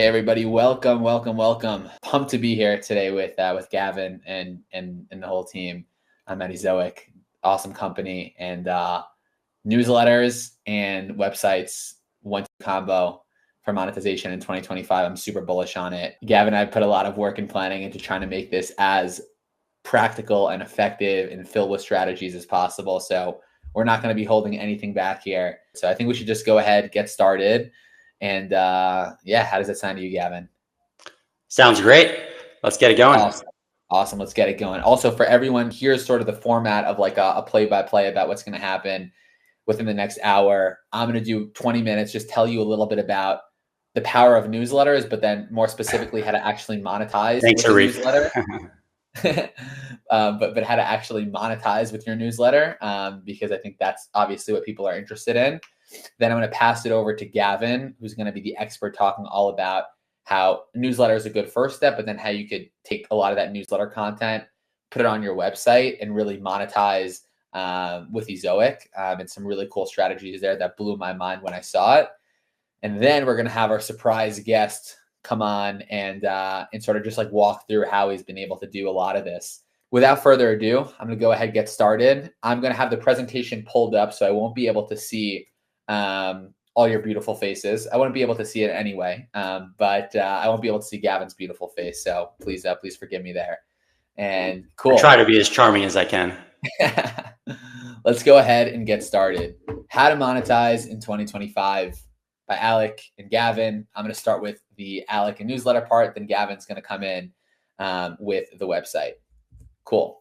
Hey everybody, welcome, welcome, welcome. Pumped to be here today with Gavin and the whole team. I'm at Ezoic, awesome company, and newsletters and websites one combo for monetization in 2025. I'm super bullish on it. Gavin and I put a lot of work and planning into trying to make this as practical and effective and filled with strategies as possible. So we're not going to be holding anything back here. So I think we should just go ahead, get started. And yeah, how does that sound to you, Gavin? Sounds great. Let's get it going. Awesome. Let's get it going. Also, for everyone, here's sort of the format of like a play-by-play about what's going to happen within the next hour. I'm going to do 20 minutes, just tell you a little bit about the power of newsletters, but then more specifically how to actually monetize Thanks, with a Arif. newsletter. But how to actually monetize with your newsletter, because I think that's obviously what people are interested in. Then I'm going to pass it over to Gavin, who's going to be the expert talking all about how newsletter is a good first step, but then how you could take a lot of that newsletter content, put it on your website, and really monetize with Ezoic, and some really cool strategies there that blew my mind when I saw it. And then we're going to have our surprise guest come on and sort of just like walk through how he's been able to do a lot of this. Without further ado, I'm going to go ahead and get started. I'm going to have the presentation pulled up, so I won't be able to see all your beautiful faces. I wouldn't be able to see it anyway, but I won't be able to see Gavin's beautiful face. So please forgive me there. And cool. I try to be as charming as I can. Let's go ahead and get started. How to monetize in 2025 by Alec and Gavin. I'm going to start with the Alec and newsletter part. Then Gavin's going to come in with the website. Cool.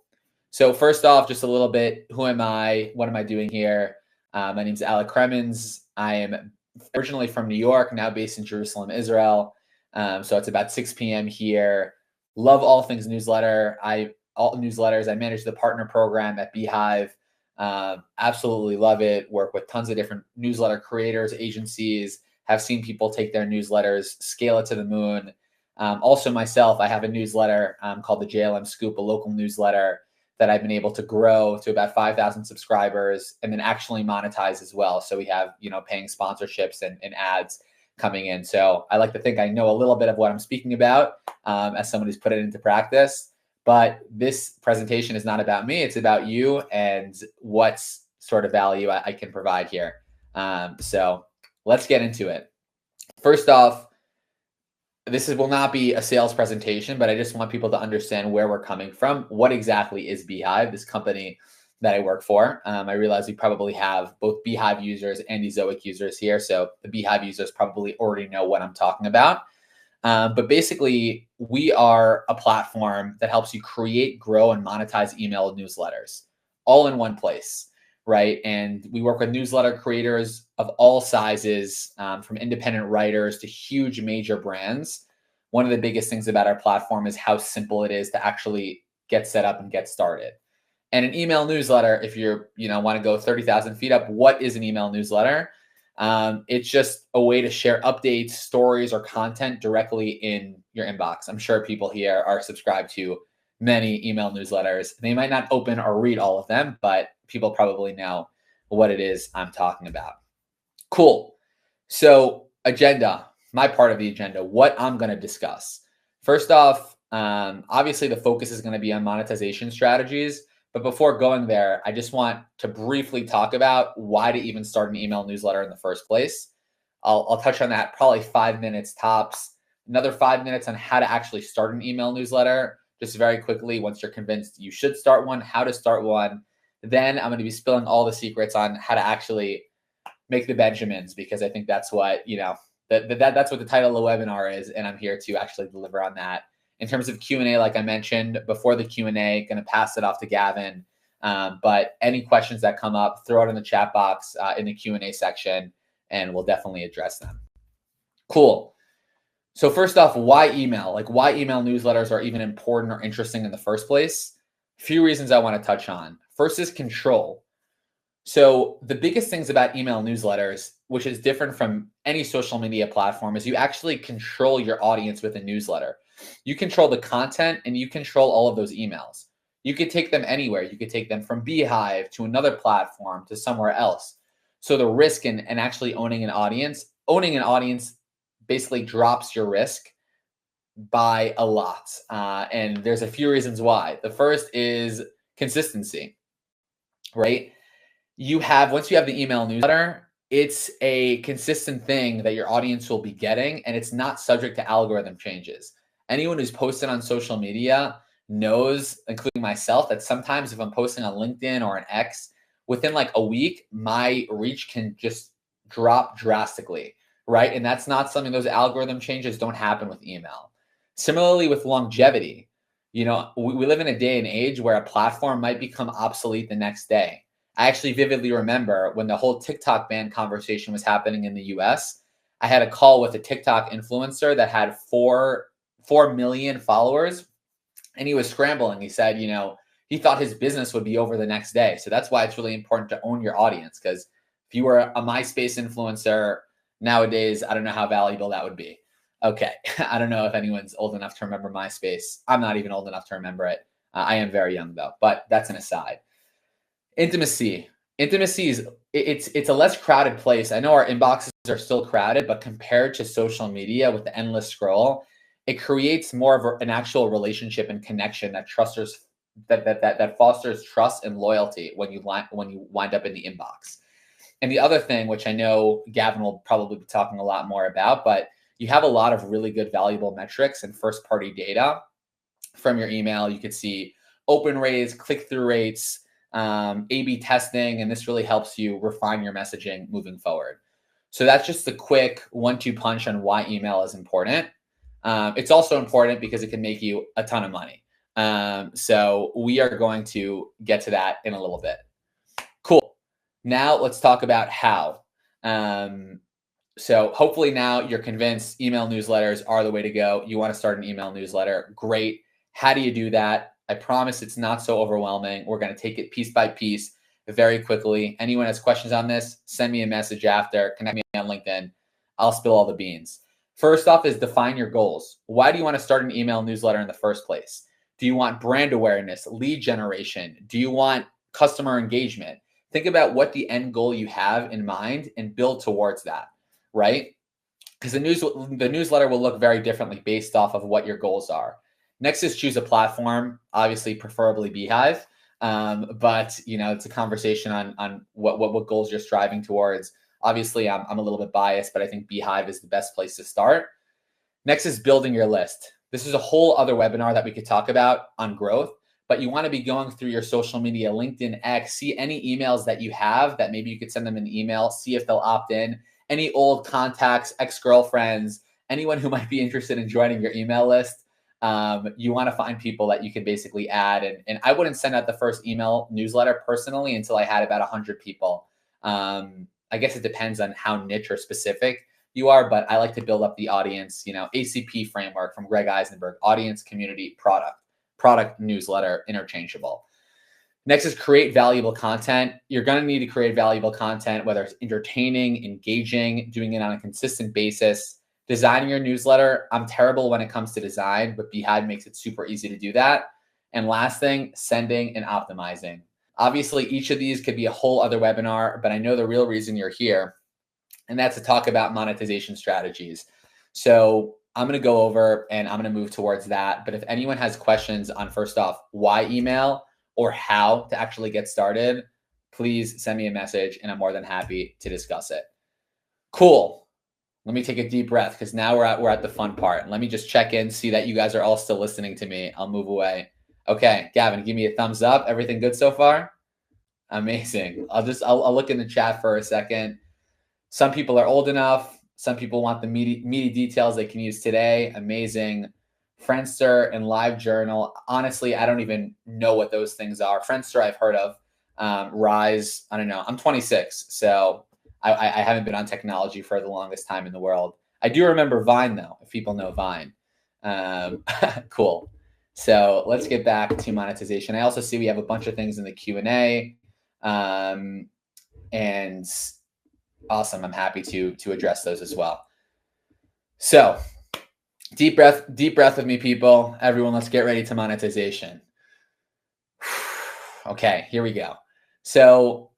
So first off, just a little bit, who am I? What am I doing here? My name's Alec Kremens. I am originally from New York, now based in Jerusalem, Israel. So it's about 6 p.m. here. Love all things newsletter. All newsletters. I manage the partner program at beehiiv. Absolutely love it. Work with tons of different newsletter creators, agencies. Have seen people take their newsletters, scale it to the moon. Also myself, I have a newsletter called the JLM Scoop, a local newsletter that I've been able to grow to about 5,000 subscribers and then actually monetize as well. So we have, paying sponsorships and ads coming in. So I like to think I know a little bit of what I'm speaking about as someone who's put it into practice. But this presentation is not about me. It's about you and what sort of value I can provide here. So let's get into it. First off, will not be a sales presentation, but I just want people to understand where we're coming from. What exactly is beehiiv, this company that I work for? I realize we probably have both beehiiv users and Ezoic users here. So the beehiiv users probably already know what I'm talking about. But basically, we are a platform that helps you create, grow, and monetize email newsletters all in one place, right? And we work with newsletter creators of all sizes, from independent writers to huge major brands. One of the biggest things about our platform is how simple it is to actually get set up and get started. And an email newsletter, if you're, want to go 30,000 feet up, what is an email newsletter? It's just a way to share updates, stories, or content directly in your inbox. I'm sure people here are subscribed to many email newsletters. They might not open or read all of them, but people probably know what it is I'm talking about. Cool. So agenda, my part of the agenda, what I'm going to discuss. First off, obviously the focus is going to be on monetization strategies. But before going there, I just want to briefly talk about why to even start an email newsletter in the first place. I'll touch on that probably 5 minutes tops. Another 5 minutes on how to actually start an email newsletter, just very quickly once you're convinced you should start one, how to start one. Then I'm going to be spilling all the secrets on how to actually make the Benjamins, because I think that's what, that's what the title of the webinar is. And I'm here to actually deliver on that. In terms of Q&A, like I mentioned before the Q&A, going to pass it off to Gavin. But any questions that come up, throw it in the chat box in the Q&A section, and we'll definitely address them. Cool. So first off, why email? Like, why email newsletters are even important or interesting in the first place? A few reasons I want to touch on. First is control. So the biggest things about email newsletters, which is different from any social media platform, is you actually control your audience with a newsletter. You control the content and you control all of those emails. You could take them anywhere. You could take them from beehiiv to another platform to somewhere else. So the risk in actually owning an audience basically drops your risk by a lot. And there's a few reasons why. The first is consistency, right? Once you have the email newsletter, it's a consistent thing that your audience will be getting, and it's not subject to algorithm changes. Anyone who's posted on social media knows, including myself, that sometimes if I'm posting on LinkedIn or an X, within like a week, my reach can just drop drastically, right? And that's not something, those algorithm changes don't happen with email. Similarly with longevity, we live in a day and age where a platform might become obsolete the next day. I actually vividly remember when the whole TikTok ban conversation was happening in the US, I had a call with a TikTok influencer that had 4 million followers, and he was scrambling. He said, he thought his business would be over the next day. So that's why it's really important to own your audience, because if you were a MySpace influencer nowadays, I don't know how valuable that would be. Okay. I don't know if anyone's old enough to remember MySpace. I'm not even old enough to remember it. I am very young though, but that's an aside. Intimacy is, it's a less crowded place. I know our inboxes are still crowded, but compared to social media with the endless scroll, it creates more of an actual relationship and connection that fosters trust and loyalty when you wind up in the inbox. And the other thing, which I know Gavin will probably be talking a lot more about, but you have a lot of really good valuable metrics and first party data from your email. You could see open rates, click-through rates, A/B testing, and this really helps you refine your messaging moving forward. So that's just the quick 1-2 punch on why email is important. It's also important because it can make you a ton of money. So we are going to get to that in a little bit. Cool. Now let's talk about how. So hopefully now you're convinced email newsletters are the way to go. You want to start an email newsletter. Great. How do you do that? I promise it's not so overwhelming. We're going to take it piece by piece very quickly. Anyone has questions on this, send me a message after, connect me on LinkedIn. I'll spill all the beans. First off is define your goals. Why do you want to start an email newsletter in the first place? Do you want brand awareness, lead generation? Do you want customer engagement? Think about what the end goal you have in mind and build towards that, right? Because the newsletter will look very differently based off of what your goals are. Next is choose a platform, obviously preferably beehiiv. But it's a conversation on what goals you're striving towards. Obviously, I'm a little bit biased, but I think beehiiv is the best place to start. Next is building your list. This is a whole other webinar that we could talk about on growth, but you want to be going through your social media, LinkedIn, X, see any emails that you have that maybe you could send them an email, see if they'll opt in, any old contacts, ex-girlfriends, anyone who might be interested in joining your email list. You want to find people that you can basically add. And I wouldn't send out the first email newsletter personally until I had about 100 people. I guess it depends on how niche or specific you are, but I like to build up the audience, ACP framework from Greg Eisenberg, audience, community, product, newsletter, interchangeable. Next is create valuable content. You're going to need to create valuable content, whether it's entertaining, engaging, doing it on a consistent basis. Designing your newsletter, I'm terrible when it comes to design, but beehiiv makes it super easy to do that. And last thing, sending and optimizing. Obviously, each of these could be a whole other webinar, but I know the real reason you're here, and that's to talk about monetization strategies. So I'm going to go over and I'm going to move towards that. But if anyone has questions on, first off, why email or how to actually get started, please send me a message and I'm more than happy to discuss it. Cool. Let me take a deep breath because now we're at the fun part. Let me just check in, see that you guys are all still listening to me. I'll move away. Okay, Gavin, give me a thumbs up. Everything good so far? Amazing. I'll look in the chat for a second. Some people are old enough. Some people want the meaty details they can use today. Amazing. Friendster and LiveJournal. Honestly, I don't even know what those things are. Friendster I've heard of. Rise, I don't know. I'm 26, so I haven't been on technology for the longest time in the world. I do remember Vine, though, if people know Vine. Cool. So let's get back to monetization. I also see we have a bunch of things in the Q&A. And awesome. I'm happy to address those as well. So deep breath with me, people. Everyone, let's get ready to monetization. Okay, here we go. So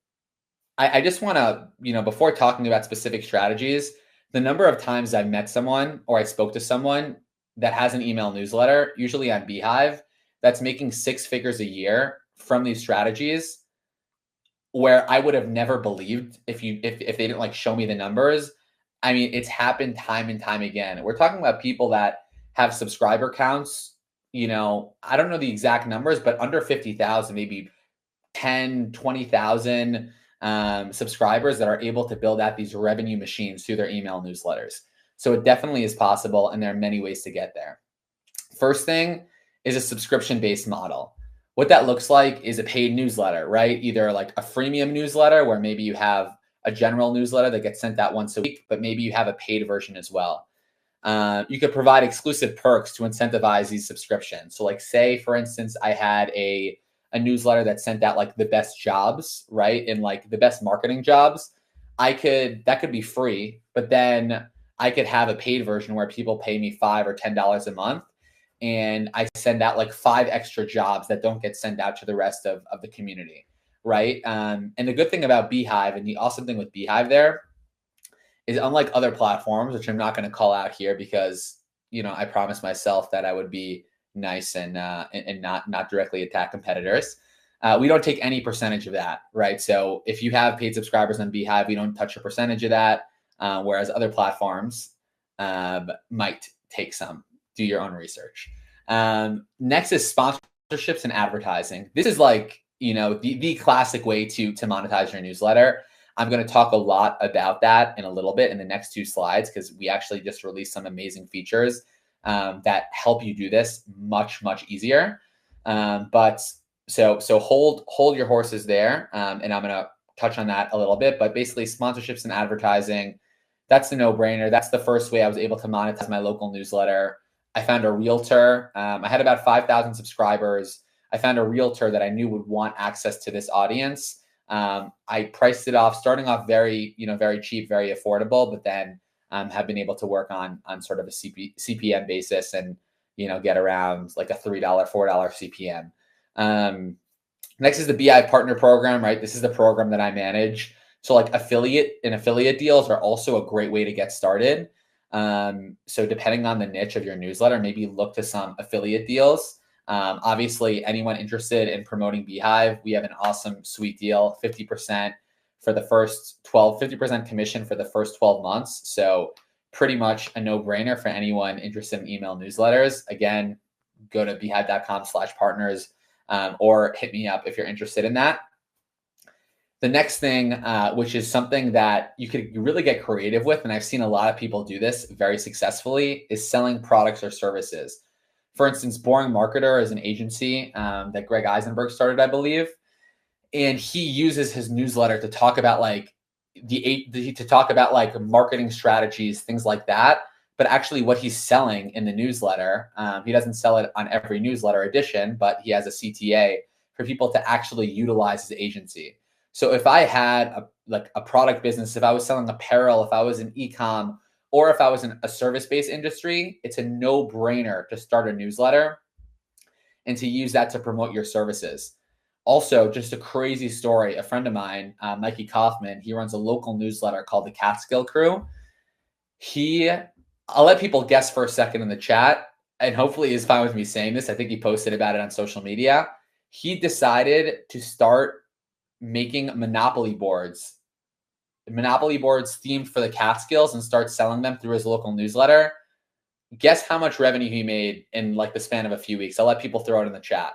I just want to, before talking about specific strategies, the number of times I've met someone or I spoke to someone that has an email newsletter, usually on beehiiv, that's making 6 figures a year from these strategies, where I would have never believed if they didn't like show me the numbers. I mean, it's happened time and time again. We're talking about people that have subscriber counts, I don't know the exact numbers, but under 50,000, maybe 10, 20,000 subscribers that are able to build out these revenue machines through their email newsletters. So it definitely is possible, and there are many ways to get there. First thing is a subscription-based model. What that looks like is a paid newsletter, right? Either like a freemium newsletter where maybe you have a general newsletter that gets sent out once a week, but maybe you have a paid version as well. You could provide exclusive perks to incentivize these subscriptions. So like say, for instance, I had a newsletter that sent out like the best jobs, right? And like the best marketing jobs. That could be free, but then I could have a paid version where people pay me $5 or $10 a month. And I send out like 5 extra jobs that don't get sent out to the rest of the community, right? And the good thing about beehiiv, and the awesome thing with beehiiv there, is unlike other platforms, which I'm not going to call out here because I promised myself that I would be nice and not directly attack competitors. We don't take any percentage of that, right? So if you have paid subscribers on beehiiv, we don't touch a percentage of that, whereas other platforms might take some. Do your own research. Next is sponsorships and advertising. This is like, the classic way to monetize your newsletter. I'm going to talk a lot about that in a little bit in the next 2 slides, because we actually just released some amazing features that help you do this much, much easier. But so hold your horses there. And I'm going to touch on that a little bit, but basically sponsorships and advertising, that's the no-brainer. That's the first way I was able to monetize my local newsletter. I found a realtor. I had about 5,000 subscribers. I found a realtor that I knew would want access to this audience. I priced it off, starting off very cheap, very affordable, but then have been able to work on sort of a CPM basis and, get around like a $3, $4 CPM. Next is the beehiiv partner program, right? This is the program that I manage. So like affiliate deals are also a great way to get started. So depending on the niche of your newsletter, maybe look to some affiliate deals. Obviously, anyone interested in promoting beehiiv, we have an awesome sweet deal, 50% for the first 50% commission for the first 12 months. So pretty much a no-brainer for anyone interested in email newsletters. Again, go to beehiiv.com/partners or hit me up if you're interested in that. The next thing, which is something that you could really get creative with, and I've seen a lot of people do this very successfully, is selling products or services. For instance, Boring Marketer is an agency that Greg Eisenberg started, I believe, and he uses his newsletter to talk about like marketing strategies, things like that. But actually, what he's selling in the newsletter, he doesn't sell it on every newsletter edition, but he has a CTA for people to actually utilize his agency. So if I had a product business, if I was selling apparel, if I was in e-com, or if I was in a service-based industry, it's a no-brainer to start a newsletter and to use that to promote your services. Also, just a crazy story. A friend of mine, Mikey Kaufman, he runs a local newsletter called the Catskill Crew. I'll let people guess for a second in the chat, and hopefully he's fine with me saying this. I think he posted about it on social media. He decided to start making Monopoly boards themed for the Catskills and start selling them through his local newsletter. Guess how much revenue he made in like the span of a few weeks. I'll let people throw it in the chat.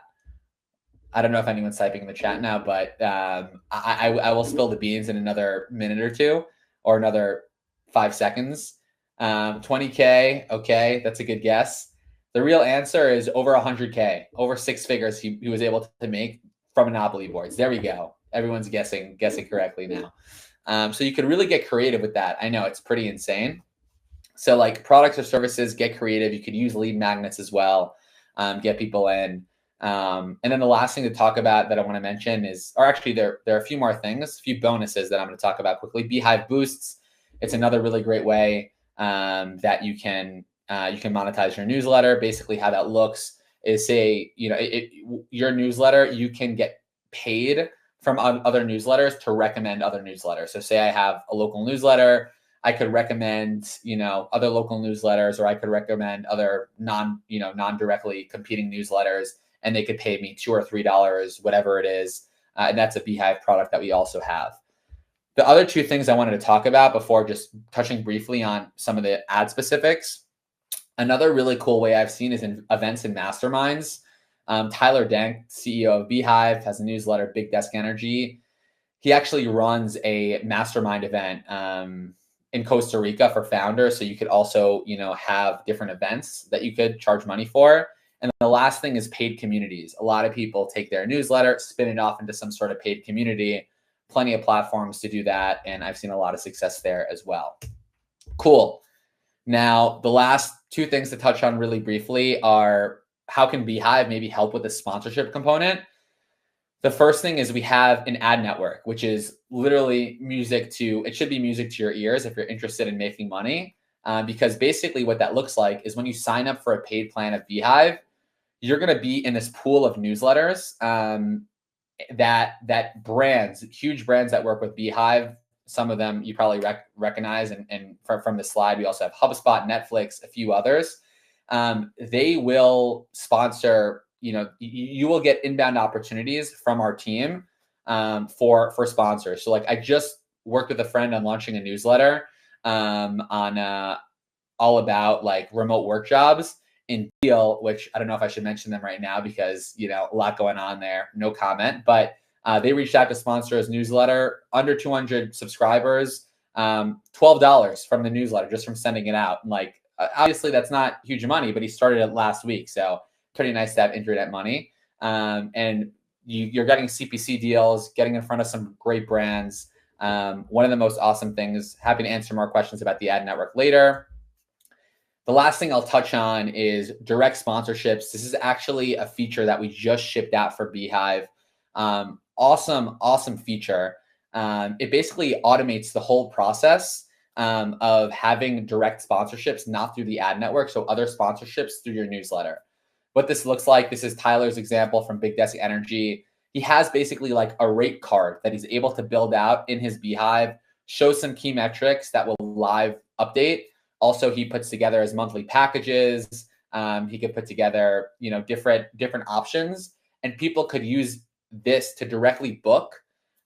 I don't know if anyone's typing in the chat now, but I will spill the beans in another minute or two, or another 5 seconds. 20K. Okay, that's a good guess. The real answer is over 100K, over 6 figures he was able to make from Monopoly boards. There we go. Everyone's guessing correctly now. So you could really get creative with that. I know it's pretty insane. So like products or services, get creative. You could use lead magnets as well, get people in. And then the last thing to talk about that I want to mention is, or actually there are a few more things, a few bonuses that I'm going to talk about quickly. Beehiiv Boosts. It's another really great way that you can monetize your newsletter. Basically how that looks is, say, your newsletter, you can get paid from other newsletters to recommend other newsletters. So say I have a local newsletter, I could recommend, other local newsletters, or I could recommend other non-directly competing newsletters, and they could pay me $2 or $3, whatever it is. And that's a beehiiv product that we also have. The other two things I wanted to talk about before just touching briefly on some of the ad specifics. Another really cool way I've seen is in events and masterminds. Tyler Denk, CEO of beehiiv, has a newsletter, Big Desk Energy. He actually runs a mastermind event in Costa Rica for founders. So you could also, have different events that you could charge money for. And the last thing is paid communities. A lot of people take their newsletter, spin it off into some sort of paid community. Plenty of platforms to do that. And I've seen a lot of success there as well. Cool. Now, the last two things to touch on really briefly are, how can beehiiv maybe help with the sponsorship component? The first thing is we have an ad network, which is literally it should be music to your ears if you're interested in making money. Because basically what that looks like is when you sign up for a paid plan of beehiiv, you're going to be in this pool of newsletters that brands, huge brands that work with beehiiv. Some of them you probably recognize, and from the slide, we also have HubSpot, Netflix, a few others. They will sponsor, you will get inbound opportunities from our team for sponsors. So I just worked with a friend on launching a newsletter on all about remote work jobs in Deal, which I don't know if I should mention them right now because, a lot going on there, no comment, but they reached out to sponsor his newsletter, under 200 subscribers, $12 from the newsletter, just from sending it out. And obviously that's not huge money, but he started it last week. So pretty nice to have internet money. And you're getting CPC deals, getting in front of some great brands. One of the most awesome things, happy to answer more questions about the ad network later. The last thing I'll touch on is direct sponsorships. This is actually a feature that we just shipped out for beehiiv. Awesome feature. It basically automates the whole process of having direct sponsorships, not through the ad network. So other sponsorships through your newsletter. What this looks like, this is Tyler's example from Big Desk Energy. He has basically a rate card that he's able to build out in his beehiiv, show some key metrics that will live update. Also, he puts together his monthly packages. He could put together, different options, and people could use this to directly book,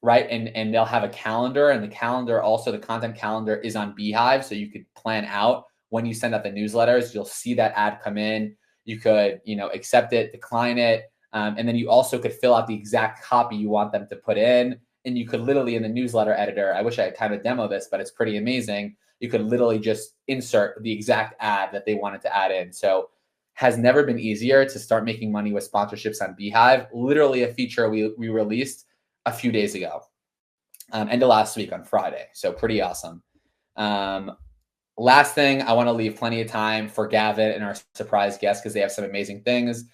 right? And they'll have a calendar, and the calendar, also the content calendar, is on beehiiv. So you could plan out when you send out the newsletters, you'll see that ad come in. You could, accept it, decline it. And then you also could fill out the exact copy you want them to put in. And you could literally, in the newsletter editor, I wish I had time to demo this, but it's pretty amazing. You could literally just insert the exact ad that they wanted to add in. So has never been easier to start making money with sponsorships on beehiiv. Literally a feature we released a few days ago, end of last week on Friday. So pretty awesome. Last thing, I want to leave plenty of time for Gavin and our surprise guests because they have some amazing things.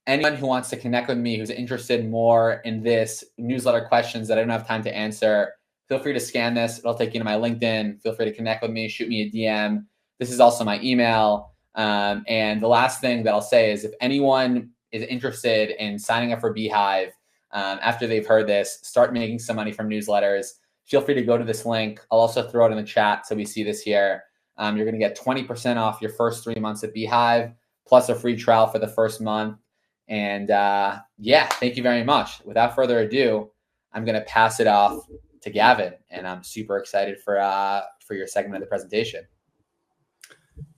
Anyone who wants to connect with me, who's interested more in this, newsletter questions that I don't have time to answer, feel free to scan this. It'll take you to my LinkedIn. Feel free to connect with me, shoot me a DM. This is also my email. And the last thing that I'll say is if anyone is interested in signing up for beehiiv, after they've heard this, start making some money from newsletters, feel free to go to this link. I'll also throw it in the chat so we see this here. You're going to get 20% off your first 3 months at beehiiv, plus a free trial for the first month. And thank you very much. Without further ado, I'm going to pass it off to Gavin, and I'm super excited for your segment of the presentation.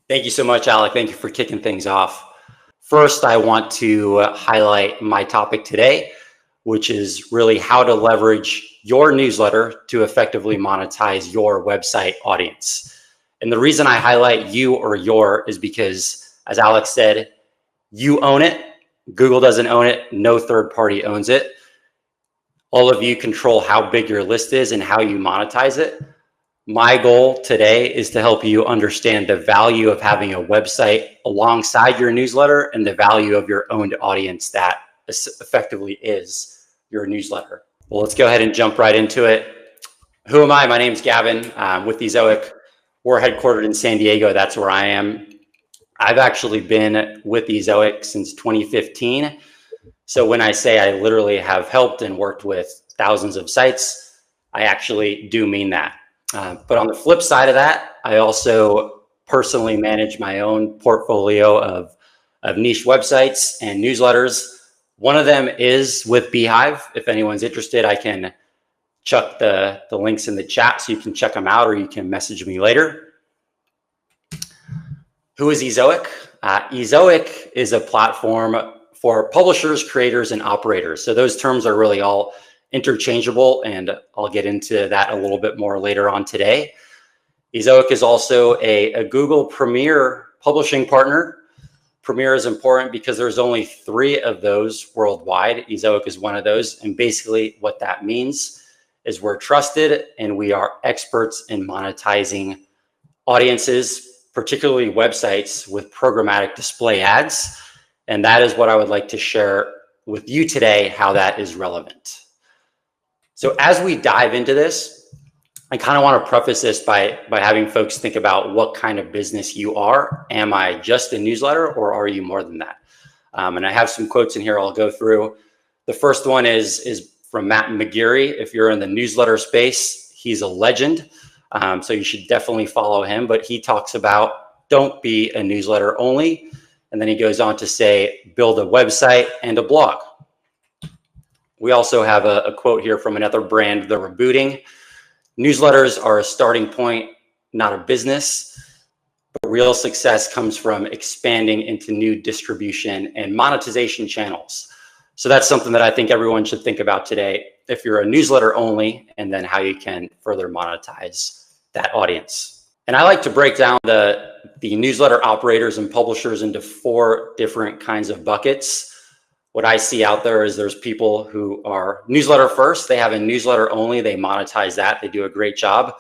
Thank you so much, Alec. Thank you for kicking things off. First, I want to highlight my topic today, which is really how to leverage your newsletter to effectively monetize your website audience. And the reason I highlight you or your is because, as Alex said, you own it. Google doesn't own it. No third party owns it. All of you control how big your list is and how you monetize it. My goal today is to help you understand the value of having a website alongside your newsletter and the value of your owned audience that effectively is your newsletter. Well, let's go ahead and jump right into it. Who am I? My name's Gavin. I'm with Ezoic. We're headquartered in San Diego. That's where I am. I've actually been with Ezoic since 2015. So when I say I literally have helped and worked with thousands of sites, I actually do mean that. But on the flip side of that, I also personally manage my own portfolio of niche websites and newsletters. One of them is with beehiiv. If anyone's interested, I can chuck the links in the chat so you can check them out, or you can message me later. Who is Ezoic? Ezoic is a platform for publishers, creators, and operators. So those terms are really all interchangeable, and I'll get into that a little bit more later on today. Ezoic is also a Google Premier publishing partner. Premier is important because there's only 3 of those worldwide. Ezoic is one of those. And basically what that means is we're trusted and we are experts in monetizing audiences, particularly websites with programmatic display ads. And that is what I would like to share with you today, how that is relevant. So as we dive into this, I kind of want to preface this by having folks think about what kind of business you are. Am I just a newsletter, or are you more than that? And I have some quotes in here I'll go through. The first one is from Matt McGeary. If you're in the newsletter space, he's a legend. So you should definitely follow him. But he talks about don't be a newsletter only. And then he goes on to say, build a website and a blog. We also have a quote here from another brand, The Rebooting. Newsletters are a starting point, not a business. But real success comes from expanding into new distribution and monetization channels. So that's something that I think everyone should think about today if you're a newsletter only, and then how you can further monetize that audience. And I like to break down the newsletter operators and publishers into 4 different kinds of buckets. What I see out there is there's people who are newsletter first. They have a newsletter only. They monetize that. They do a great job.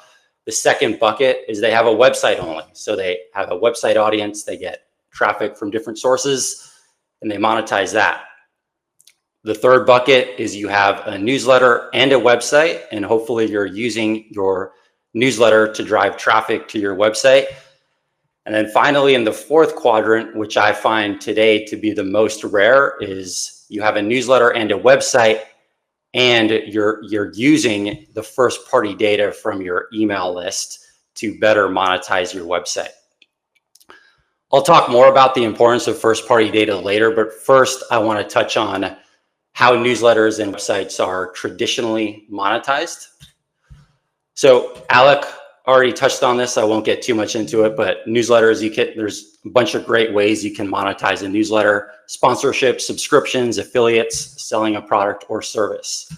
The second bucket is they have a website only. So they have a website audience. They get traffic from different sources and they monetize that. The third bucket is you have a newsletter and a website, and hopefully you're using your newsletter to drive traffic to your website. And then finally, in the fourth quadrant, which I find today to be the most rare, is you have a newsletter and a website, and you're using the first party data from your email list to better monetize your website. I'll talk more about the importance of first party data later, but first I want to touch on how newsletters and websites are traditionally monetized. So Alec already touched on this. I won't get too much into it, but newsletters, there's a bunch of great ways you can monetize a newsletter: sponsorships, subscriptions, affiliates, selling a product or service.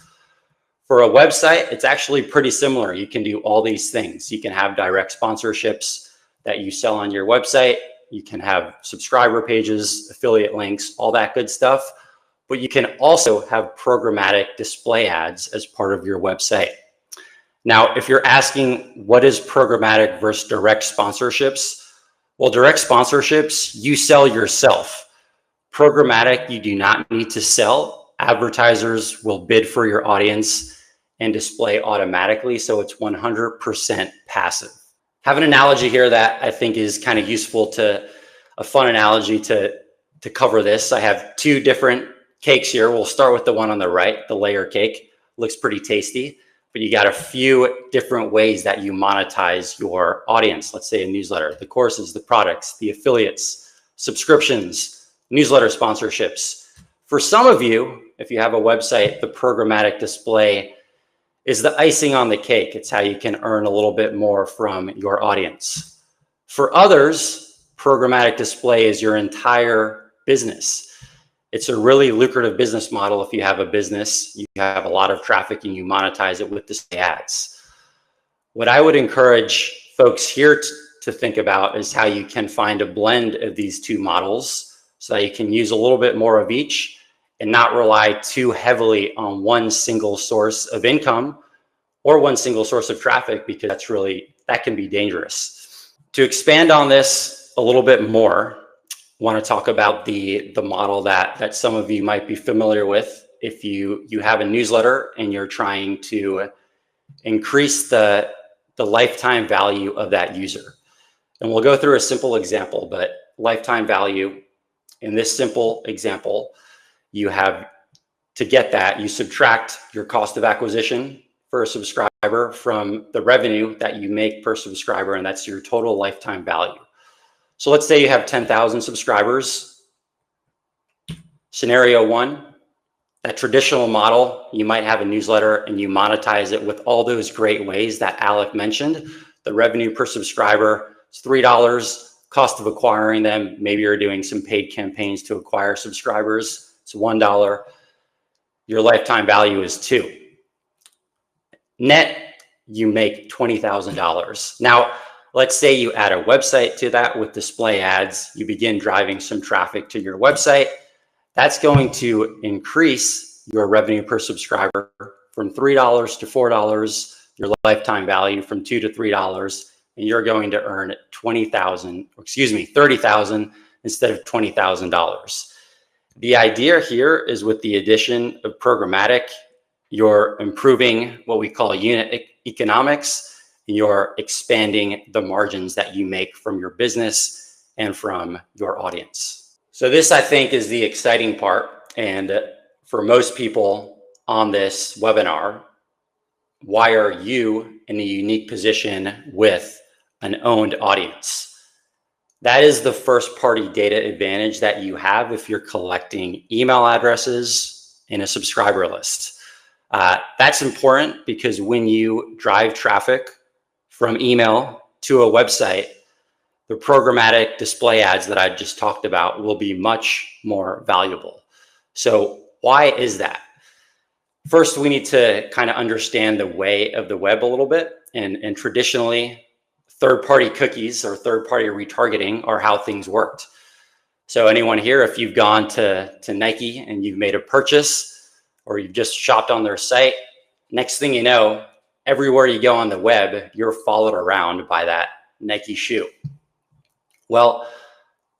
For a website, it's actually pretty similar. You can do all these things. You can have direct sponsorships that you sell on your website. You can have subscriber pages, affiliate links, all that good stuff. But you can also have programmatic display ads as part of your website. Now, if you're asking what is programmatic versus direct sponsorships, well, direct sponsorships, you sell yourself. Programmatic, you do not need to sell. Advertisers will bid for your audience and display automatically, so it's 100% passive. I have an analogy here that I think is kind of useful, a fun analogy to cover this. I have 2 different cakes here. We'll start with the one on the right, the layer cake. Looks pretty tasty. But you got a few different ways that you monetize your audience. Let's say a newsletter, the courses, the products, the affiliates, subscriptions, newsletter sponsorships. For some of you, if you have a website, the programmatic display is the icing on the cake. It's how you can earn a little bit more from your audience. For others, programmatic display is your entire business. It's a really lucrative business model. If you have a business, you have a lot of traffic and you monetize it with display ads. What I would encourage folks here to think about is how you can find a blend of these 2 models so that you can use a little bit more of each and not rely too heavily on one single source of income or one single source of traffic, because that can be dangerous. To expand on this a little bit more, want to talk about the model that some of you might be familiar with. If you have a newsletter and you're trying to increase the lifetime value of that user. And we'll go through a simple example, but lifetime value, in this simple example, you have, to get that, you subtract your cost of acquisition for a subscriber from the revenue that you make per subscriber, and that's your total lifetime value. So let's say you have 10,000 subscribers. Scenario one, that traditional model, you might have a newsletter and you monetize it with all those great ways that Alec mentioned. The revenue per subscriber is $3, cost of acquiring them. Maybe you're doing some paid campaigns to acquire subscribers. It's $1. Your lifetime value is $2. Net, you make $20,000. Now, let's say you add a website to that with display ads. You begin driving some traffic to your website. That's going to increase your revenue per subscriber from $3 to $4, your lifetime value from $2 to $3, and you're going to earn $30,000 instead of $20,000. The idea here is with the addition of programmatic, you're improving what we call unit economics. You're expanding the margins that you make from your business and from your audience. So this, I think, is the exciting part. And for most people on this webinar, why are you in a unique position with an owned audience? That is the first party data advantage that you have if you're collecting email addresses in a subscriber list. That's important because when you drive traffic from email to a website, the programmatic display ads that I just talked about will be much more valuable. So why is that? First, we need to kind of understand the way of the web a little bit. And traditionally, third-party cookies or third-party retargeting are how things worked. So anyone here, if you've gone to Nike and you've made a purchase or you've just shopped on their site, next thing you know, everywhere you go on the web, you're followed around by that Nike shoe. Well,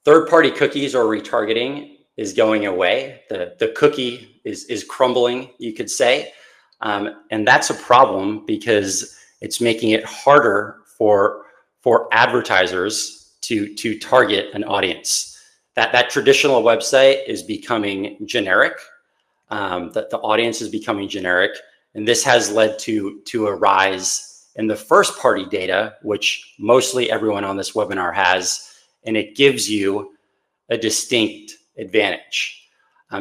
third-party cookies or retargeting is going away. The cookie is crumbling, you could say. And that's a problem because it's making it harder for advertisers to target an audience. That traditional website is becoming generic. The audience is becoming generic. And this has led to a rise in the first-party data, which mostly everyone on this webinar has, and it gives you a distinct advantage.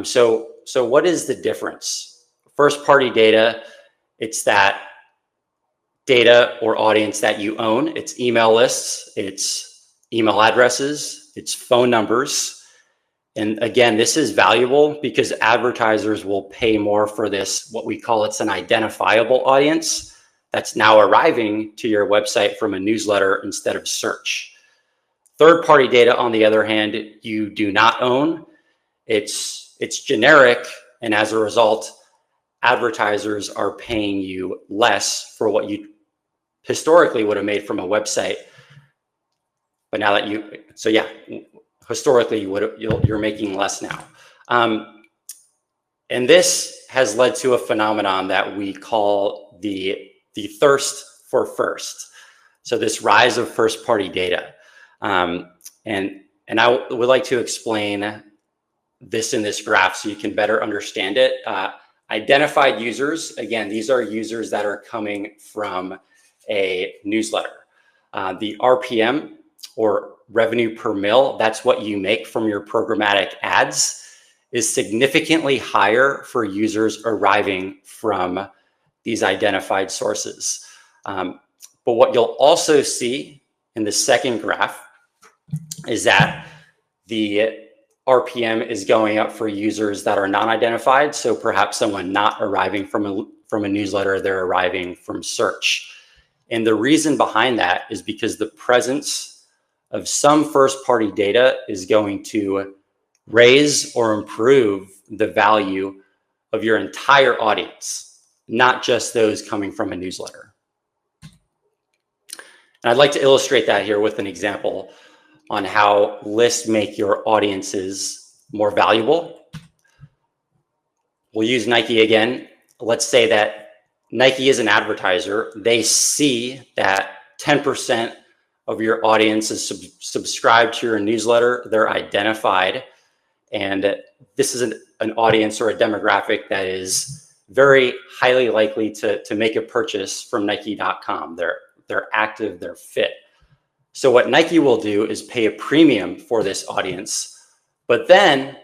So what is the difference? First-party data, it's that data or audience that you own. It's email lists, it's email addresses, it's phone numbers. And again, this is valuable because advertisers will pay more for this, what we call it's an identifiable audience that's now arriving to your website from a newsletter instead of search. Third-party data, on the other hand, you do not own. It's generic, and as a result, advertisers are paying you less for what you historically would have made from a website. But now that historically you're making less now. And this has led to a phenomenon that we call the thirst for first. So this rise of first-party data. And I would like to explain this in this graph so you can better understand it. Identified users, again, these are users that are coming from a newsletter. The RPM, or revenue per mil, that's what you make from your programmatic ads, is significantly higher for users arriving from these identified sources. But what you'll also see in the second graph is that the RPM is going up for users that are non-identified. So perhaps someone not arriving from a newsletter, they're arriving from search. And the reason behind that is because the presence of some first-party data is going to raise or improve the value of your entire audience, not just those coming from a newsletter. And I'd like to illustrate that here with an example on how lists make your audiences more valuable. We'll use Nike again. Let's say that Nike is an advertiser. They see that 10% of your audience is subscribed to your newsletter. They're identified. And this is an audience or a demographic that is very highly likely to make a purchase from Nike.com. They're active, they're fit. So what Nike will do is pay a premium for this audience, but then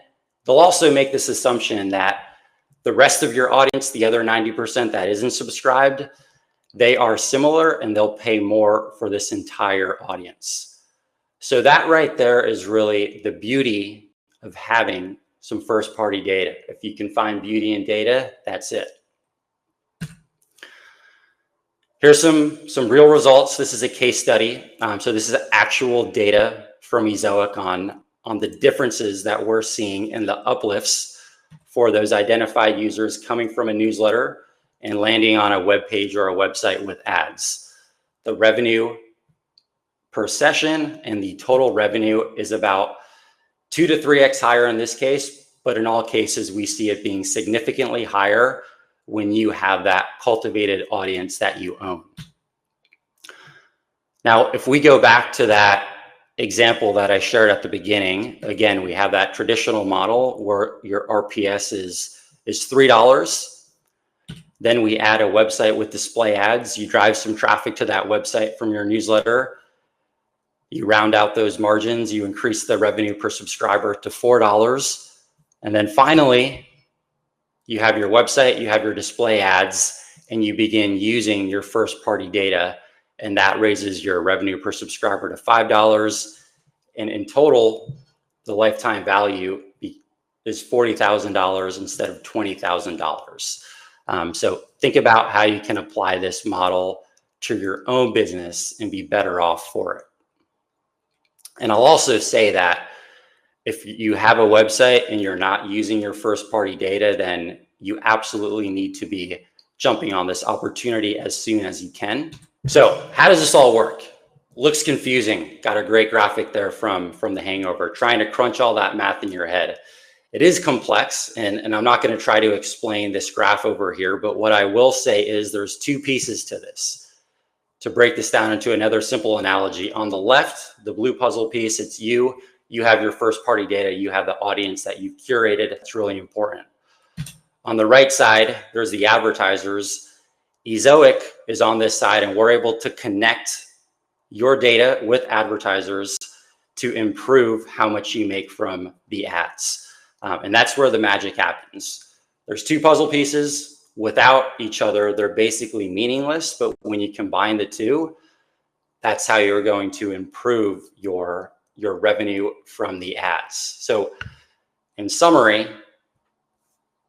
they'll also make this assumption that the rest of your audience, the other 90% that isn't subscribed, they are similar and they'll pay more for this entire audience. So that right there is really the beauty of having some first-party data. If you can find beauty in data, that's it. Here's some real results. This is a case study. So this is actual data from Ezoic on the differences that we're seeing in the uplifts for those identified users coming from a newsletter and landing on a web page or a website with ads. The revenue per session and the total revenue is about 2 to 3x higher in this case, but in all cases, we see it being significantly higher when you have that cultivated audience that you own. Now, if we go back to that example that I shared at the beginning, again, we have that traditional model where your RPS is $3. Then we add a website with display ads. You drive some traffic to that website from your newsletter. You round out those margins. You increase the revenue per subscriber to $4. And then finally, you have your website, you have your display ads, and you begin using your first party data. And that raises your revenue per subscriber to $5. And in total, the lifetime value is $40,000 instead of $20,000. So think about how you can apply this model to your own business and be better off for it. And I'll also say that if you have a website and you're not using your first party data, then you absolutely need to be jumping on this opportunity as soon as you can. So how does this all work? Looks confusing. Got a great graphic there from The Hangover, trying to crunch all that math in your head. It is complex, and I'm not going to try to explain this graph over here, but what I will say is there's two pieces to this. To break this down into another simple analogy, on the left, the blue puzzle piece, it's you have your first party data, you have the audience that you've curated. It's really important. On the right side, there's the advertisers. Ezoic is on this side, and we're able to connect your data with advertisers to improve how much you make from the ads. And that's where the magic happens. There's two puzzle pieces. Without each other, they're basically meaningless. But when you combine the two, that's how you're going to improve your revenue from the ads. So in summary,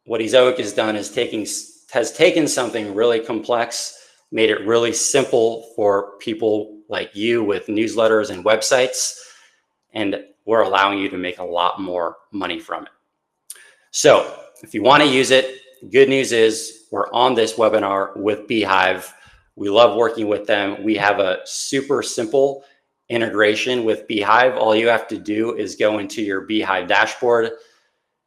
what Ezoic has done is has taken something really complex, made it really simple for people like you with newsletters and websites, and we're allowing you to make a lot more money from it. So if you want to use it, good news is we're on this webinar with beehiiv. We love working with them. We have a super simple integration with beehiiv. All you have to do is go into your beehiiv dashboard,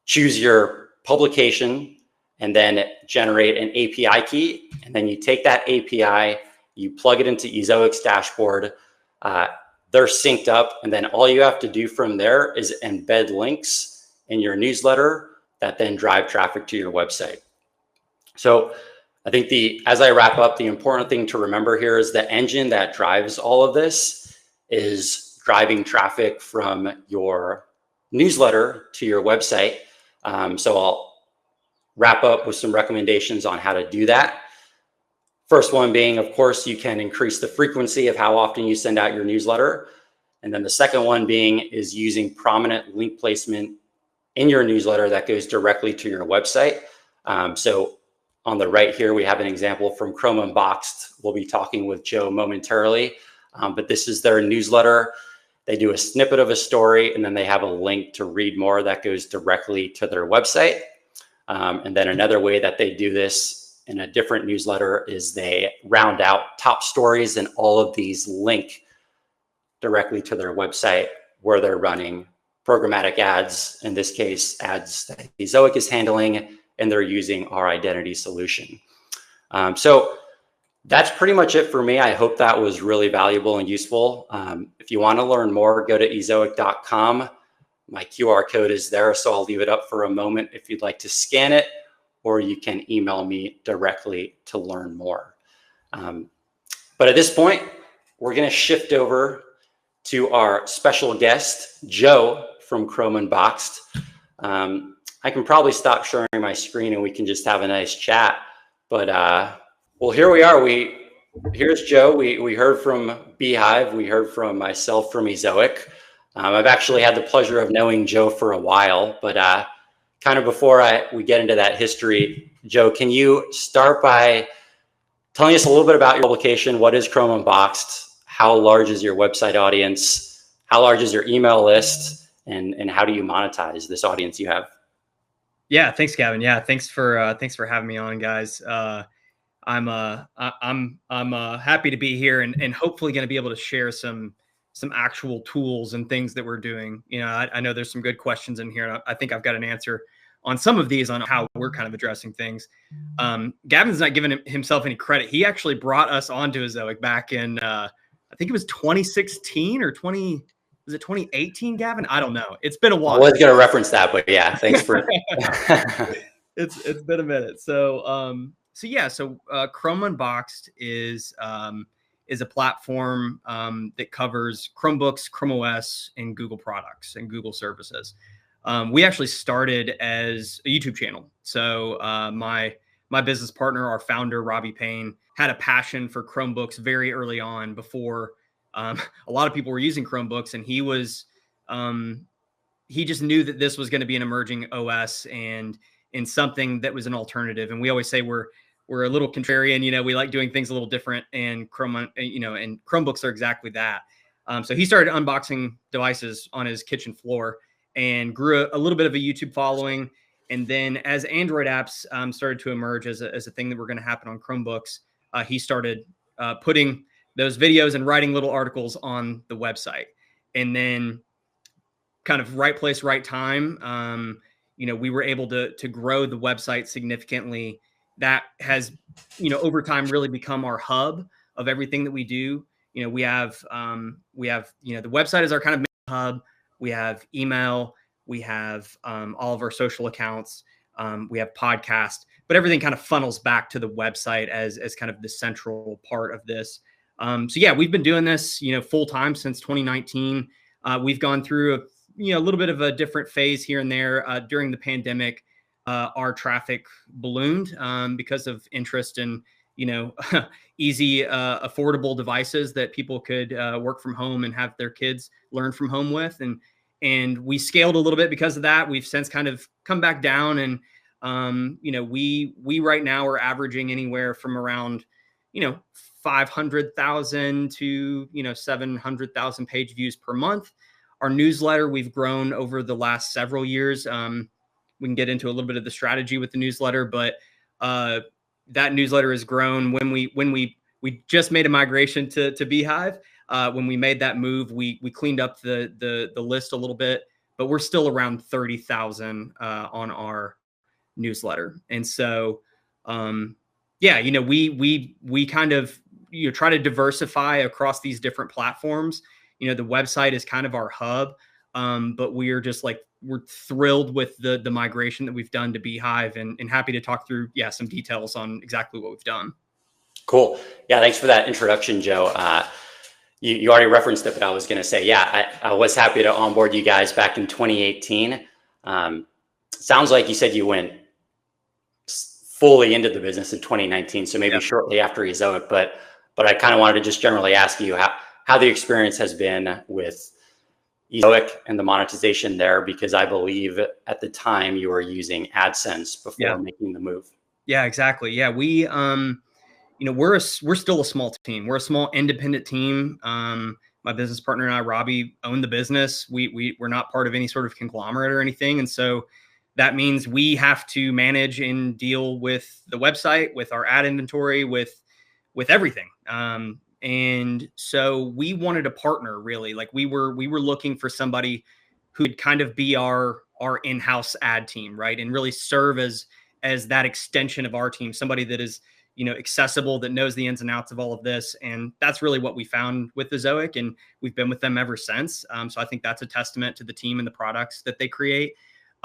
choose your publication, and then generate an API key. And then you take that API, you plug it into Ezoic's dashboard. They're synced up. And then all you have to do from there is embed links in your newsletter that then drive traffic to your website. So I think as I wrap up, the important thing to remember here is the engine that drives all of this is driving traffic from your newsletter to your website. So I'll wrap up with some recommendations on how to do that. First one being, of course, you can increase the frequency of how often you send out your newsletter. And then the second one being is using prominent link placement in your newsletter that goes directly to your website. So on the right here, we have an example from Chrome Unboxed. We'll be talking with Joe momentarily, but this is their newsletter. They do a snippet of a story, and then they have a link to read more that goes directly to their website. And then another way that they do this in a different newsletter is they round out top stories, and all of these link directly to their website where they're running programmatic ads, in this case, ads that Ezoic is handling, and they're using our identity solution. So that's pretty much it for me. I hope that was really valuable and useful. If you want to learn more, go to ezoic.com. My QR code is there, so I'll leave it up for a moment if you'd like to scan it, or you can email me directly to learn more. But at this point, we're going to shift over to our special guest, Joe from Chrome Unboxed. I can probably stop sharing my screen and we can just have a nice chat. But well, here we are. Here's Joe. We heard from beehiiv. We heard from myself from Ezoic. I've actually had the pleasure of knowing Joe for a while, but kind of before we get into that history, Joe, can you start by telling us a little bit about your publication? What is Chrome Unboxed? How large is your website audience? How large is your email list? And how do you monetize this audience you have? Yeah, thanks, Gavin. Yeah, thanks for having me on, guys. I'm happy to be here and hopefully going to be able to share some actual tools and things that we're doing. You know, I know there's some good questions in here. And I think I've got an answer on some of these on how we're kind of addressing things. Gavin's not giving himself any credit. He actually brought us onto Ezoic back in, I think it was 2016 or 2018, Gavin? I don't know. It's been a while. I was going to reference that, but yeah, thanks for. It's been a minute. So Chrome Unboxed is a platform that covers Chromebooks, Chrome OS, and Google products and Google services. We actually started as a YouTube channel. So my business partner, our founder, Robbie Payne, had a passion for Chromebooks very early on before a lot of people were using Chromebooks, and he just knew that this was going to be an emerging OS and in something that was an alternative. And we always say we're a little contrarian, you know, we like doing things a little different, and and Chromebooks are exactly that. So he started unboxing devices on his kitchen floor and grew a little bit of a YouTube following. And then as Android apps started to emerge as a thing that were going to happen on Chromebooks, he started putting those videos and writing little articles on the website. And then kind of right place, right time, we were able to grow the website significantly. That has, over time really become our hub of everything that we do. We have the website is our kind of main hub. We have email, we have all of our social accounts, we have podcast, but everything kind of funnels back to the website as kind of the central part of this. So yeah, we've been doing this, full time since 2019. We've gone through a little bit of a different phase here and there. During the pandemic, our traffic ballooned because of interest in, easy, affordable devices that people could work from home and have their kids learn from home with. And we scaled a little bit because of that. We've since kind of come back down, and we right now are averaging anywhere from around 500,000 to 700,000 page views per month. Our newsletter, we've grown over the last several years. We can get into a little bit of the strategy with the newsletter, but that newsletter has grown. When we just made a migration to beehiiv, when we made that move, we cleaned up the list a little bit, but we're still around 30,000 on our newsletter. And so, we kind of try to diversify across these different platforms. The website is kind of our hub, but we're thrilled with the migration that we've done to beehiiv, and happy to talk through some details on exactly what we've done. Cool. Yeah, thanks for that introduction, Joe. You already referenced it, but I was going to say, I was happy to onboard you guys back in 2018. Sounds like you said you went fully into the business in 2019, so maybe shortly after Ezoic, but I kind of wanted to just generally ask you how the experience has been with Ezoic and the monetization there, because I believe at the time you were using AdSense before making the move. Yeah, exactly. Yeah, we're still a small team. We're a small independent team. My business partner and I, Robbie, own the business. We're not part of any sort of conglomerate or anything, and so that means we have to manage and deal with the website, with our ad inventory, with everything. And so we wanted a partner, really. Like we were looking for somebody who would kind of be our in-house ad team, right? And really serve as that extension of our team, somebody that is, accessible, that knows the ins and outs of all of this. And that's really what we found with Ezoic, and we've been with them ever since. So I think that's a testament to the team and the products that they create.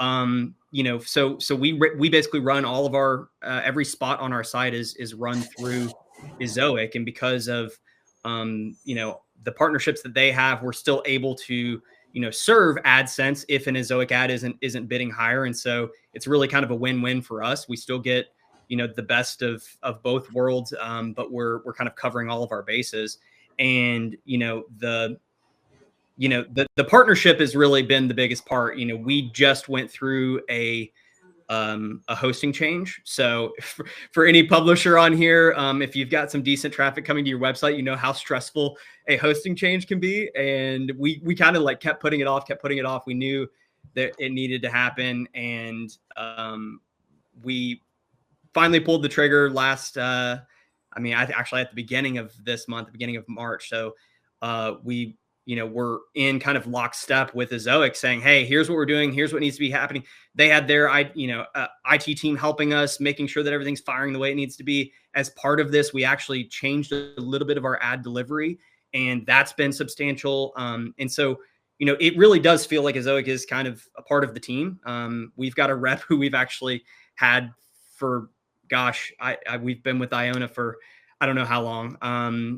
So we basically run all of our every spot on our site is run through Ezoic, and because of the partnerships that they have, we're still able to serve AdSense if an Ezoic ad isn't bidding higher, and so it's really kind of a win-win for us. We still get the best of both worlds, but we're kind of covering all of our bases, and the partnership has really been the biggest part. We just went through a hosting change. So for any publisher on here, if you've got some decent traffic coming to your website, you know how stressful a hosting change can be. And we kind of like kept putting it off. We knew that it needed to happen. And we finally pulled the trigger last, actually at the beginning of this month, the beginning of March. So we're in kind of lockstep with Ezoic saying, hey, here's what we're doing. Here's what needs to be happening. They had their, IT team helping us, making sure that everything's firing the way it needs to be. As part of this, we actually changed a little bit of our ad delivery, and that's been substantial. And so, it really does feel like Ezoic is kind of a part of the team. We've got a rep who we've actually had for, we've been with Iona for I don't know how long.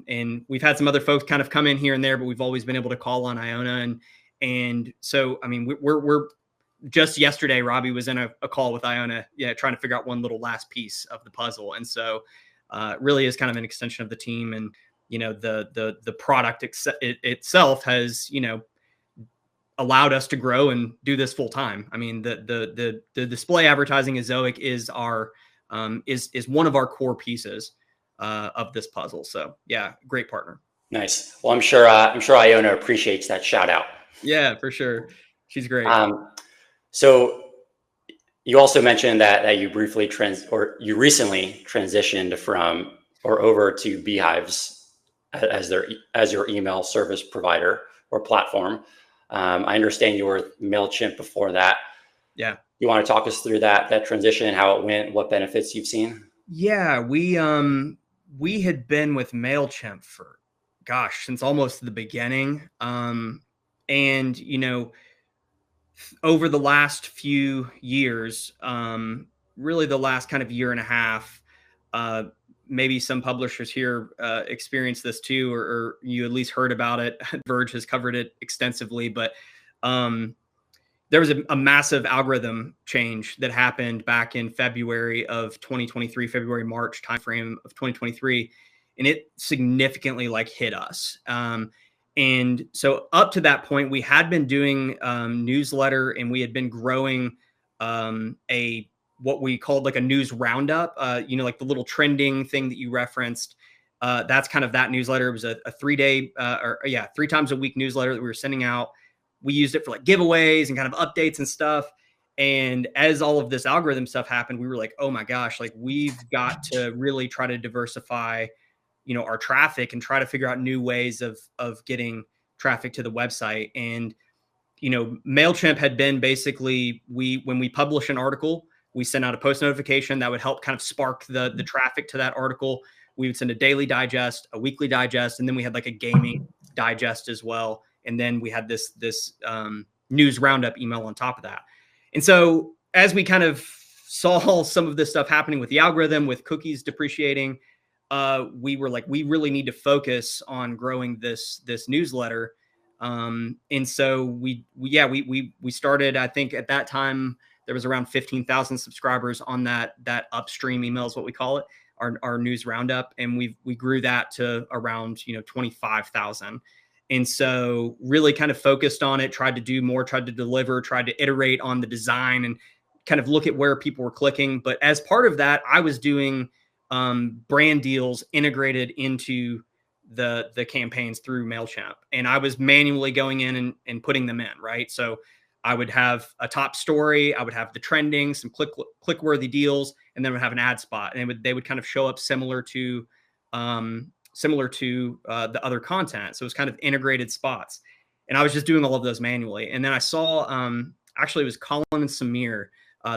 And we've had some other folks kind of come in here and there, but we've always been able to call on Iona. And so, I mean, we're just yesterday, Robbie was in a call with Iona, trying to figure out one little last piece of the puzzle. And so it really is kind of an extension of the team. And, the product itself has, allowed us to grow and do this full time. I mean, the display advertising Ezoic is is one of our core pieces of this puzzle. So yeah, great partner. Nice. Well, I'm sure Iona appreciates that shout out. Yeah, for sure. She's great. So you also mentioned that you recently transitioned from or over to beehiivs as your email service provider or platform. I understand you were MailChimp before that. Yeah. You want to talk us through that transition, how it went, what benefits you've seen? Yeah, we had been with MailChimp for, since almost the beginning. And, over the last few years, really the last kind of year and a half, maybe some publishers here experienced this too, or you at least heard about it. Verge has covered it extensively, but there was a massive algorithm change that happened back in February of 2023, March timeframe of 2023, and it significantly hit us. And so up to that point, we had been doing newsletter, and we had been growing what we called a news roundup, like the little trending thing that you referenced. That's kind of that newsletter. It was a 3-day 3 times a week newsletter that we were sending out. We used it for giveaways and kind of updates and stuff. And as all of this algorithm stuff happened, we were like, oh my gosh, we've got to really try to diversify, our traffic and try to figure out new ways of getting traffic to the website. And, MailChimp had been basically, when we publish an article, we send out a post notification that would help kind of spark the traffic to that article. We would send a daily digest, a weekly digest, and then we had a gaming digest as well. And then we had this news roundup email on top of that. And so as we kind of saw some of this stuff happening with the algorithm, with cookies depreciating, we were like, we really need to focus on growing this newsletter. And so we started, I think at that time, there was around 15,000 subscribers on that upstream email is what we call it, our news roundup. And we grew that to around, 25,000. And so really kind of focused on it, tried to do more, tried to deliver, tried to iterate on the design and kind of look at where people were clicking. But as part of that, I was doing brand deals integrated into the campaigns through MailChimp. And I was manually going in and putting them in, right? So I would have a top story, I would have the trending, some click-worthy deals, and then would have an ad spot. And they would kind of show up similar to the other content. So it was kind of integrated spots. And I was just doing all of those manually. And then I saw, actually it was Colin and Samir.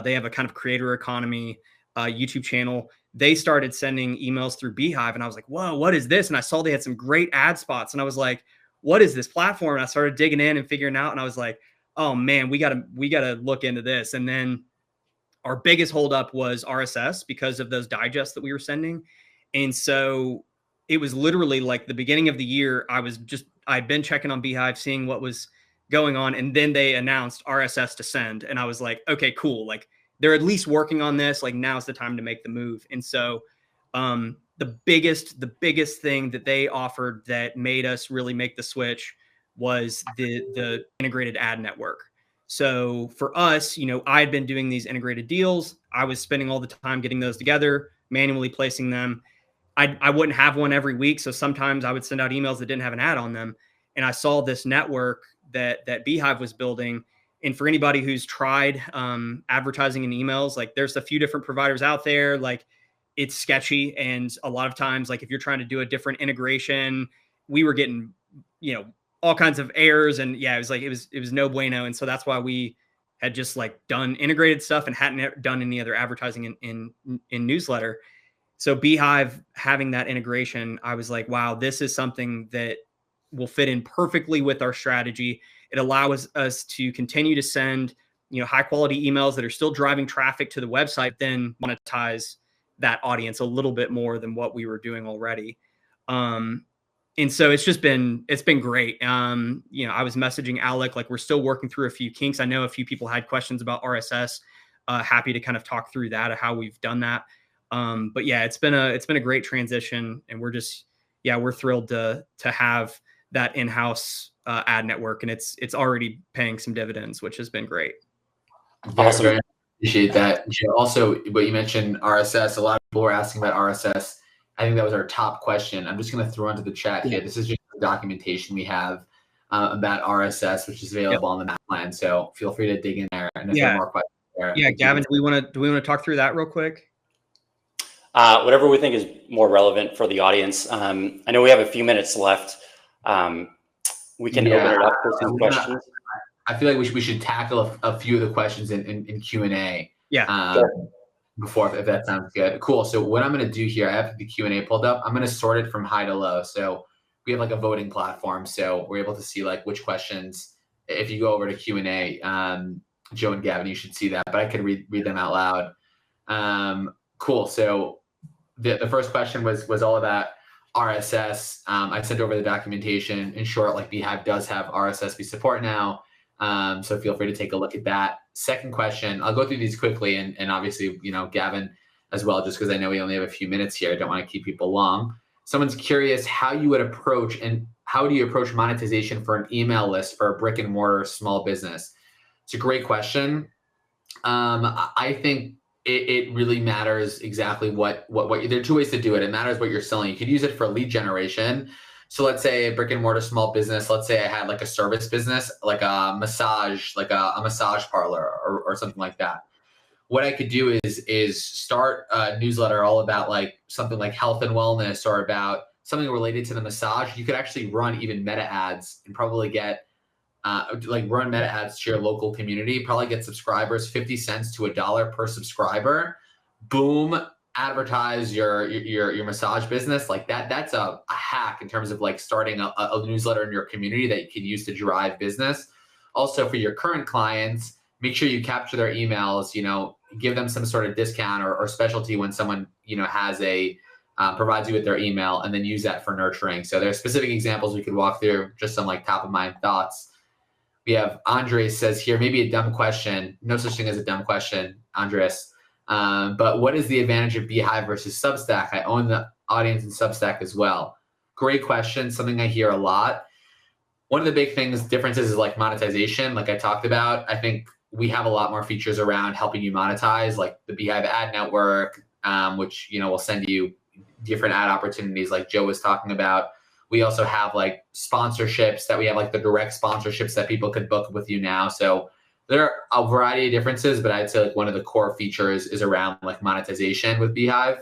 They have a kind of creator economy YouTube channel. They started sending emails through beehiiv, and I was like, whoa, what is this? And I saw they had some great ad spots. And I was like, what is this platform? And I started digging in and figuring out, and I was like, oh man, we gotta look into this. And then our biggest holdup was RSS because of those digests that we were sending. And so it was literally like the beginning of the year. I'd been checking on beehiiv, seeing what was going on. And then they announced RSS to send. And I was like, okay, cool. Like they're at least working on this. Like now's the time to make the move. And so the biggest thing that they offered that made us really make the switch was the integrated ad network. So for us, I had been doing these integrated deals. I was spending all the time getting those together, manually placing them. I wouldn't have one every week. So sometimes I would send out emails that didn't have an ad on them. And I saw this network that beehiiv was building. And for anybody who's tried advertising in emails, like there's a few different providers out there, like it's sketchy. And a lot of times, like if you're trying to do a different integration, we were getting, all kinds of errors. And yeah, it was no bueno. And so that's why we had just like done integrated stuff and hadn't done any other advertising in newsletter. So beehiiv having that integration, I was like, wow, this is something that will fit in perfectly with our strategy. It allows us to continue to send, high quality emails that are still driving traffic to the website, then monetize that audience a little bit more than what we were doing already. And so it's been great. I was messaging Alec, like we're still working through a few kinks. I know a few people had questions about RSS. Happy to kind of talk through that, of how we've done that. But yeah, it's been a great transition, and we're thrilled to have that in-house ad network, and it's already paying some dividends, which has been great. Awesome. Very appreciate that. Joe, also, what you mentioned RSS, a lot of people were asking about RSS. I think that was our top question. I'm just going to throw into the chat here. This is just the documentation we have about RSS, which is available on the Mac plan. So feel free to dig in there. And if there are more questions there. Yeah, Gavin, do we want to talk through that real quick? Whatever we think is more relevant for the audience. I know we have a few minutes left. We can open it up for some questions. I feel like we should tackle a few of the questions in Q&A. Yeah. Before, if that sounds good. Cool. So what I'm going to do here, I have the Q&A pulled up. I'm going to sort it from high to low. So we have like a voting platform. So we're able to see like which questions, if you go over to Q&A, Joe and Gavin, you should see that, but I could read them out loud. Cool. So the first question was all about RSS. I sent over the documentation. In short, like beehiiv does have RSS support now. So feel free to take a look at that. Second question, I'll go through these quickly, and obviously, Gavin as well, just because I know we only have a few minutes here. I don't want to keep people long. Someone's curious how you would approach, and how do you approach monetization for an email list for a brick and mortar small business? It's a great question. I think it really matters exactly what there are two ways to do it. It matters what you're selling. You could use it for lead generation. So let's say a brick and mortar small business, let's say I had like a service business, like a massage, like a massage parlor or something like that. What I could do is start a newsletter all about like something like health and wellness, or about something related to the massage. You could actually run even meta ads and probably get run meta ads to your local community, probably get subscribers, 50 cents to $1 per subscriber. Boom. Advertise your massage business like that. That's a hack in terms of like starting a newsletter in your community that you can use to drive business. Also, for your current clients, make sure you capture their emails, give them some sort of discount or specialty when someone, has provides you with their email, and then use that for nurturing. So there's specific examples we could walk through, just some like top of mind thoughts. We have Andres says here, maybe a dumb question. No such thing as a dumb question, Andres. But what is the advantage of beehiiv versus Substack? I own the audience in Substack as well. Great question. Something I hear a lot. One of the big differences is like monetization. Like I talked about, I think we have a lot more features around helping you monetize, like the beehiiv ad network, which, will send you different ad opportunities like Joe was talking about. We also have like sponsorships that we have, like the direct sponsorships that people could book with you now. So there are a variety of differences, but I'd say like one of the core features is around like monetization with beehiiv.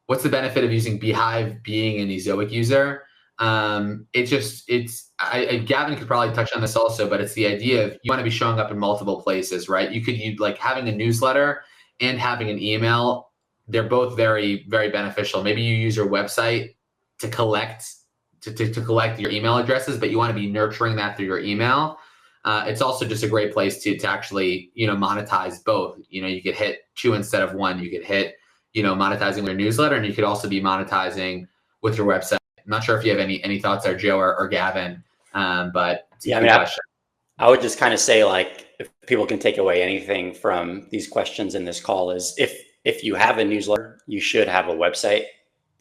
What's the benefit of using beehiiv being an Ezoic user? Gavin could probably touch on this also, but it's the idea of you want to be showing up in multiple places, right? You could use like having a newsletter and having an email. They're both very, very beneficial. Maybe you use your website to collect to collect your email addresses, but you want to be nurturing that through your email. It's also just a great place to actually, monetize both. You could hit 2 instead of 1. You could hit, monetizing with your newsletter, and you could also be monetizing with your website. I'm not sure if you have any thoughts there, Joe or Gavin, but it's a good question. I would just kind of say, like, if people can take away anything from these questions in this call is if you have a newsletter, you should have a website.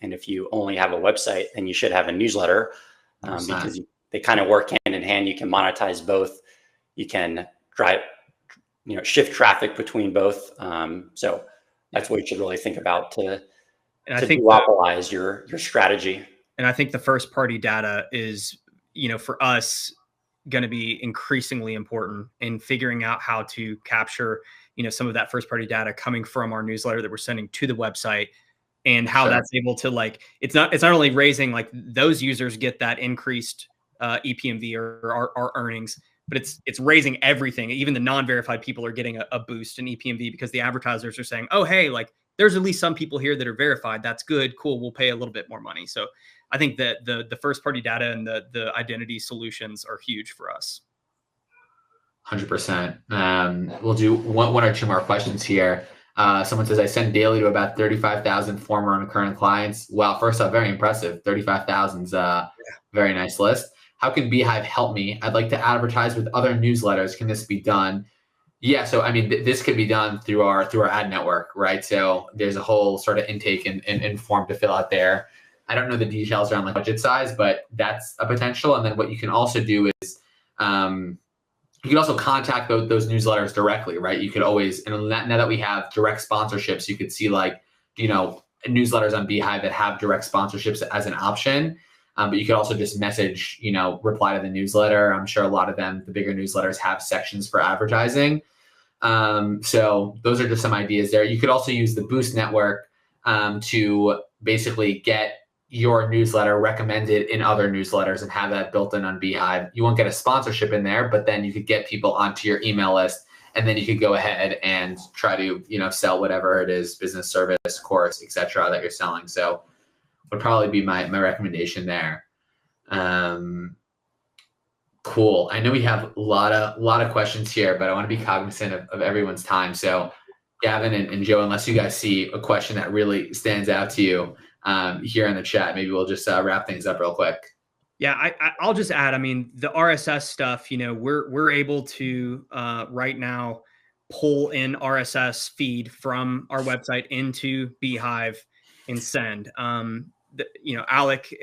And if you only have a website, then you should have a newsletter, because they kind of work hand in hand. You can monetize both. You can drive, shift traffic between both. So that's what you should really think about to duopolize your strategy. And I think the first party data is, for us, going to be increasingly important in figuring out how to capture, some of that first party data coming from our newsletter that we're sending to the website, and how that's able to, like, it's not only raising, like, those users get that increased EPMV or our earnings, but it's raising everything. Even the non-verified people are getting a boost in EPMV because the advertisers are saying, oh, hey, like, there's at least some people here that are verified. That's good. Cool. We'll pay a little bit more money. So I think that the first party data and the identity solutions are huge for us. 100%. We'll do one or two more questions here. Someone says, I send daily to about 35,000 former and current clients. Wow. First off, very impressive. 35,000 is a very nice list. How can beehiiv help me? I'd like to advertise with other newsletters. Can this be done? Yeah. So, I mean, this could be done through our ad network, right? So there's a whole sort of intake and form to fill out there. I don't know the details around, like, budget size, but that's a potential. And then what you can also do is, you can also contact those newsletters directly, right? You could always, and now that we have direct sponsorships, you could see, like, newsletters on beehiiv that have direct sponsorships as an option. But you could also just message, reply to the newsletter. I'm sure a lot of them, the bigger newsletters, have sections for advertising. So those are just some ideas there. You could also use the Boost network to basically get your newsletter recommended in other newsletters and have that built in on beehiiv. You won't get a sponsorship in there, but then you could get people onto your email list, and then you could go ahead and try to, sell whatever it is, business, service, course, etc., that you're selling. So would probably be my recommendation there. Cool. I know we have a lot of questions here, but I want to be cognizant of everyone's time. So Gavin and Joe, unless you guys see a question that really stands out to you here in the chat, maybe we'll just wrap things up real quick. Yeah, I'll just add, I mean, the RSS stuff, we're able to right now pull in RSS feed from our website into beehiiv and send. Alec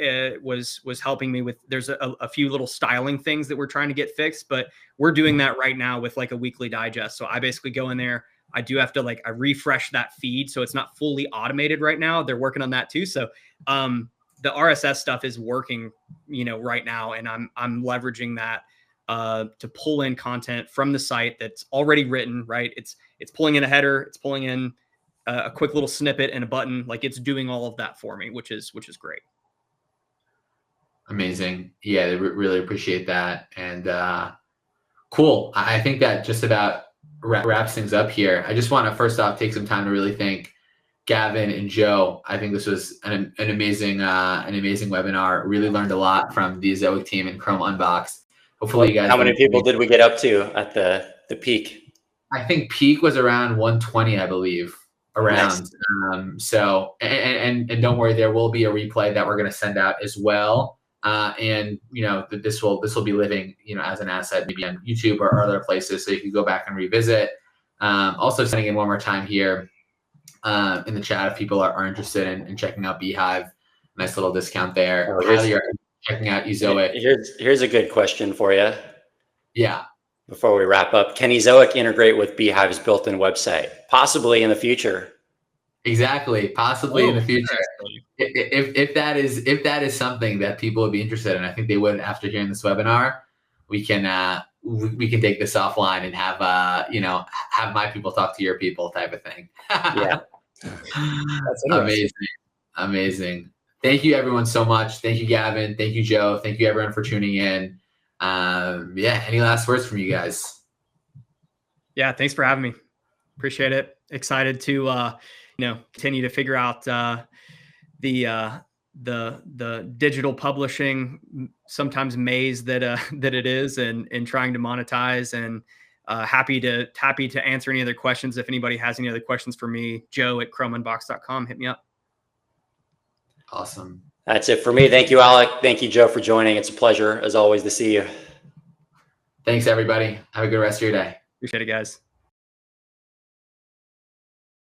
was helping me with, there's a few little styling things that we're trying to get fixed, but we're doing that right now with, like, a weekly digest. So I basically go in there. I do have to, I refresh that feed. So it's not fully automated right now. They're working on that too. So the RSS stuff is working, right now. And I'm leveraging that to pull in content from the site that's already written, right? It's pulling in a header, it's pulling in a quick little snippet and a button. Like, it's doing all of that for me, which is great. Amazing. Yeah, really appreciate that. And cool. I think that just about wraps things up here. I just want to first off take some time to really thank Gavin and Joe. I think this was an amazing webinar. Really learned a lot from the Ezoic team and Chrome Unboxed. Hopefully, you guys. How many people did we get up to at the peak? I think peak was around 120, I believe. Around. Nice. So and don't worry, there will be a replay that we're going to send out as well. And this will be living, as an asset, maybe on YouTube or other places, so you can go back and revisit. Also sending in one more time here in the chat if people are interested in checking out beehiiv. Nice little discount there. Highly recommend checking out Ezoic. Here's a good question for you. Yeah. Before we wrap up, can Ezoic integrate with beehiiv's built-in website? Possibly in the future. Exactly. Possibly in the future. If that is something that people would be interested in, I think they would after hearing this webinar. We can take this offline and have have my people talk to your people type of thing. Yeah. That's amazing. Thank you everyone so much. Thank you, Gavin. Thank you, Joe. Thank you everyone for tuning in. Any last words from you guys? Yeah, thanks for having me. Appreciate it. Excited to continue to figure out the the digital publishing sometimes maze that it is, and trying to monetize. And happy to answer any other questions. If anybody has any other questions for me, joe@chromeunboxed.com, hit me up. Awesome. That's it for me. Thank you, Alec. Thank you, Joe, for joining. It's a pleasure, as always, to see you. Thanks, everybody. Have a good rest of your day. Appreciate it, guys.